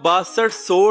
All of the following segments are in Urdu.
6200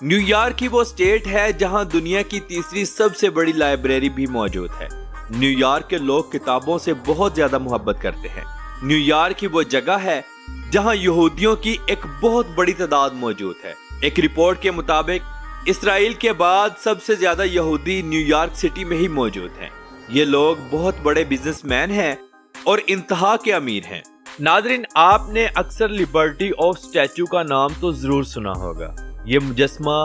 نیو یارک ہی وہ اسٹیٹ ہے جہاں دنیا کی تیسری سب سے بڑی لائبریری بھی موجود ہے۔ نیو یارک کے لوگ کتابوں سے بہت زیادہ محبت کرتے ہیں۔ نیو یارک ہی وہ جگہ ہے جہاں یہودیوں کی ایک بہت بڑی تعداد موجود ہے۔ ایک رپورٹ کے مطابق اسرائیل کے بعد سب سے زیادہ یہودی نیو یارک سٹی میں ہی موجود ہیں۔ یہ لوگ بہت بڑے بزنس مین ہیں اور انتہا کے امیر ہیں۔ ناظرین، آپ نے اکثر لبرٹی آف اسٹیچو کا نام تو ضرور سنا ہوگا۔ یہ مجسمہ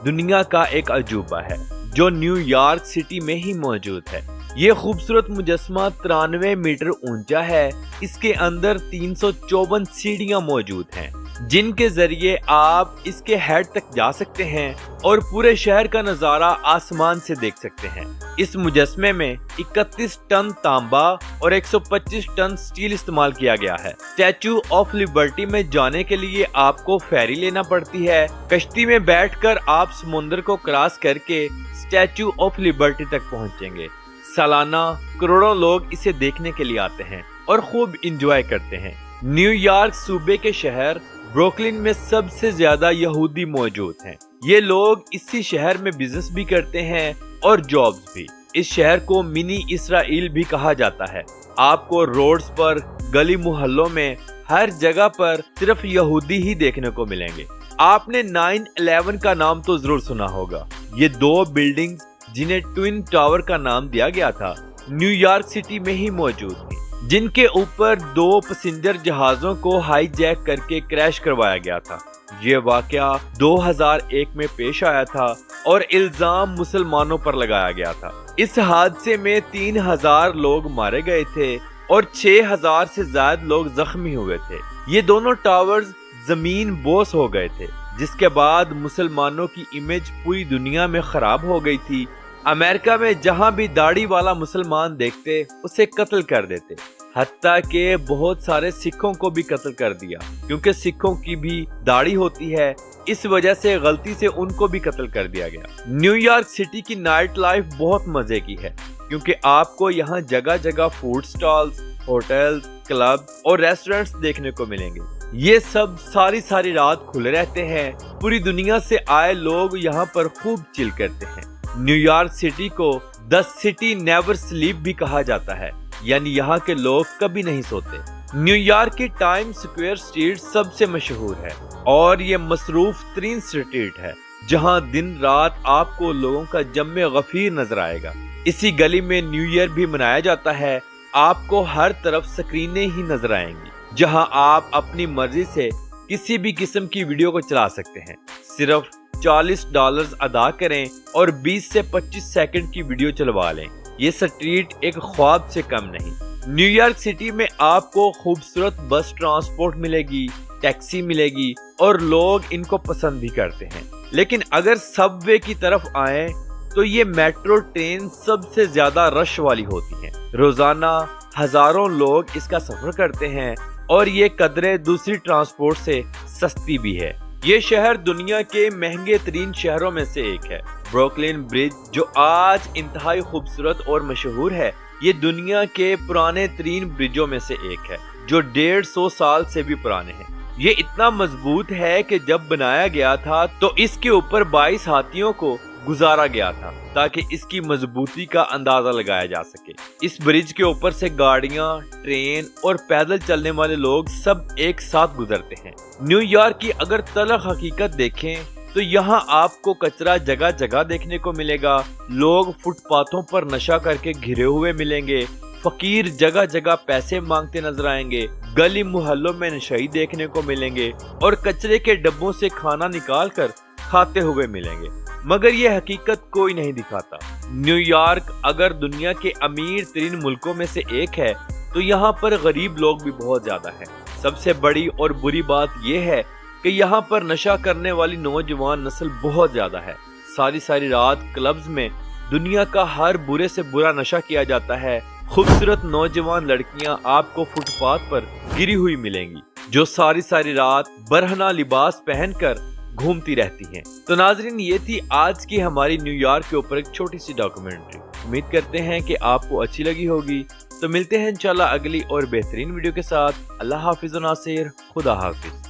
دنیا کا ایک عجوبہ ہے جو نیو یارک سٹی میں ہی موجود ہے۔ یہ خوبصورت مجسمہ 93 میٹر اونچا ہے۔ اس کے اندر 354 سیڑھیاں موجود ہیں جن کے ذریعے آپ اس کے ہیڈ تک جا سکتے ہیں اور پورے شہر کا نظارہ آسمان سے دیکھ سکتے ہیں۔ اس مجسمے میں 31 ٹن تانبا اور 125 ٹن سٹیل استعمال کیا گیا ہے۔ اسٹیچو آف لبرٹی میں جانے کے لیے آپ کو فیری لینا پڑتی ہے۔ کشتی میں بیٹھ کر آپ سمندر کو کراس کر کے اسٹیچو آف لبرٹی تک پہنچیں گے۔ سالانہ کروڑوں لوگ اسے دیکھنے کے لیے آتے ہیں اور خوب انجوائے کرتے ہیں۔ نیو یارک صوبے کے شہر بروکلن میں سب سے زیادہ یہودی موجود ہیں۔ یہ لوگ اسی شہر میں بزنس بھی کرتے ہیں اور جابز بھی۔ اس شہر کو منی اسرائیل بھی کہا جاتا ہے۔ آپ کو روڈز پر، گلی محلوں میں، ہر جگہ پر صرف یہودی ہی دیکھنے کو ملیں گے۔ آپ نے 9/11 کا نام تو ضرور سنا ہوگا۔ یہ 2 بلڈنگز جنہیں ٹوین ٹاور کا نام دیا گیا تھا، نیو یارک سٹی میں ہی موجود تھی، جن کے اوپر 2 پیسنجر جہازوں کو ہائی جیک کر کے کریش کروایا گیا تھا۔ یہ واقعہ 2001 میں پیش آیا تھا اور الزام مسلمانوں پر لگایا گیا تھا۔ اس حادثے میں 3000 لوگ مارے گئے تھے اور 6000 سے زائد لوگ زخمی ہوئے تھے۔ یہ دونوں ٹاورز زمین بوس ہو گئے تھے، جس کے بعد مسلمانوں کی امیج پوری دنیا میں خراب ہو گئی تھی۔ امریکہ میں جہاں بھی داڑھی والا مسلمان دیکھتے اسے قتل کر دیتے، حتیٰ کہ بہت سارے سکھوں کو بھی قتل کر دیا، کیونکہ سکھوں کی بھی داڑھی ہوتی ہے، اس وجہ سے غلطی سے ان کو بھی قتل کر دیا گیا۔ نیو یارک سٹی کی نائٹ لائف بہت مزے کی ہے، کیونکہ آپ کو یہاں جگہ جگہ فوڈ سٹالز، ہوٹلز، کلب اور ریسٹورنٹس دیکھنے کو ملیں گے۔ یہ سب ساری رات کھلے رہتے ہیں۔ پوری دنیا سے آئے لوگ یہاں پر خوب چل کرتے ہیں۔ نیو یارک سٹی کو دی سٹی نیور سلیپ بھی کہا جاتا ہے، یعنی یہاں کے لوگ کبھی نہیں سوتے۔ نیو یارک کی ٹائم سکوئر اسٹریٹ سب سے مشہور ہے اور یہ مصروف ترین اسٹریٹ ہے، جہاں دن رات آپ کو لوگوں کا جمع غفیر نظر آئے گا۔ اسی گلی میں نیو ایئر بھی منایا جاتا ہے۔ آپ کو ہر طرف سکرینیں ہی نظر آئیں گی، جہاں آپ اپنی مرضی سے کسی بھی قسم کی ویڈیو کو چلا سکتے ہیں۔ صرف $40 ادا کریں اور 20 سے 25 سیکنڈ کی ویڈیو چلوا لیں۔ یہ سٹریٹ ایک خواب سے کم نہیں۔ نیو یارک سٹی میں آپ کو خوبصورت بس ٹرانسپورٹ ملے گی، ٹیکسی ملے گی اور لوگ ان کو پسند بھی کرتے ہیں۔ لیکن اگر سب وے کی طرف آئیں تو یہ میٹرو ٹرین سب سے زیادہ رش والی ہوتی ہیں۔ روزانہ ہزاروں لوگ اس کا سفر کرتے ہیں اور یہ قدرے دوسری ٹرانسپورٹ سے سستی بھی ہے۔ یہ شہر دنیا کے مہنگے ترین شہروں میں سے ایک ہے۔ بروکلن برج جو آج انتہائی خوبصورت اور مشہور ہے، یہ دنیا کے پرانے ترین برجوں میں سے ایک ہے، جو 150 سال سے بھی پرانے ہیں۔ یہ اتنا مضبوط ہے کہ جب بنایا گیا تھا تو اس کے اوپر 22 ہاتھیوں کو گزارا گیا تھا تاکہ اس کی مضبوطی کا اندازہ لگایا جا سکے۔ اس برج کے اوپر سے گاڑیاں، ٹرین اور پیدل چلنے والے لوگ سب ایک ساتھ گزرتے ہیں۔ نیو یارک کی اگر تلخ حقیقت دیکھیں تو یہاں آپ کو کچرا جگہ جگہ دیکھنے کو ملے گا، لوگ فٹ پاتھوں پر نشہ کر کے گھرے ہوئے ملیں گے، فقیر جگہ جگہ پیسے مانگتے نظر آئیں گے، گلی محلوں میں نشئی دیکھنے کو ملیں گے اور کچرے کے ڈبوں سے کھانا نکال کر کھاتے ہوئے ملیں گے، مگر یہ حقیقت کوئی نہیں دکھاتا۔ نیو یارک اگر دنیا کے امیر ترین ملکوں میں سے ایک ہے تو یہاں پر غریب لوگ بھی بہت زیادہ ہیں۔ سب سے بڑی اور بری بات یہ ہے کہ یہاں پر نشہ کرنے والی نوجوان نسل بہت زیادہ ہے۔ ساری رات کلبز میں دنیا کا ہر برے سے برا نشہ کیا جاتا ہے۔ خوبصورت نوجوان لڑکیاں آپ کو فٹ پاتھ پر گری ہوئی ملیں گی، جو ساری رات برہنہ لباس پہن کر گھومتی رہتی ہیں۔ تو ناظرین، یہ تھی آج کی ہماری نیو یارک کے اوپر ایک چھوٹی سی ڈاکومنٹری۔ امید کرتے ہیں کہ آپ کو اچھی لگی ہوگی۔ تو ملتے ہیں انشاءاللہ اگلی اور بہترین ویڈیو کے ساتھ۔ اللہ حافظ و ناصر، خدا حافظ۔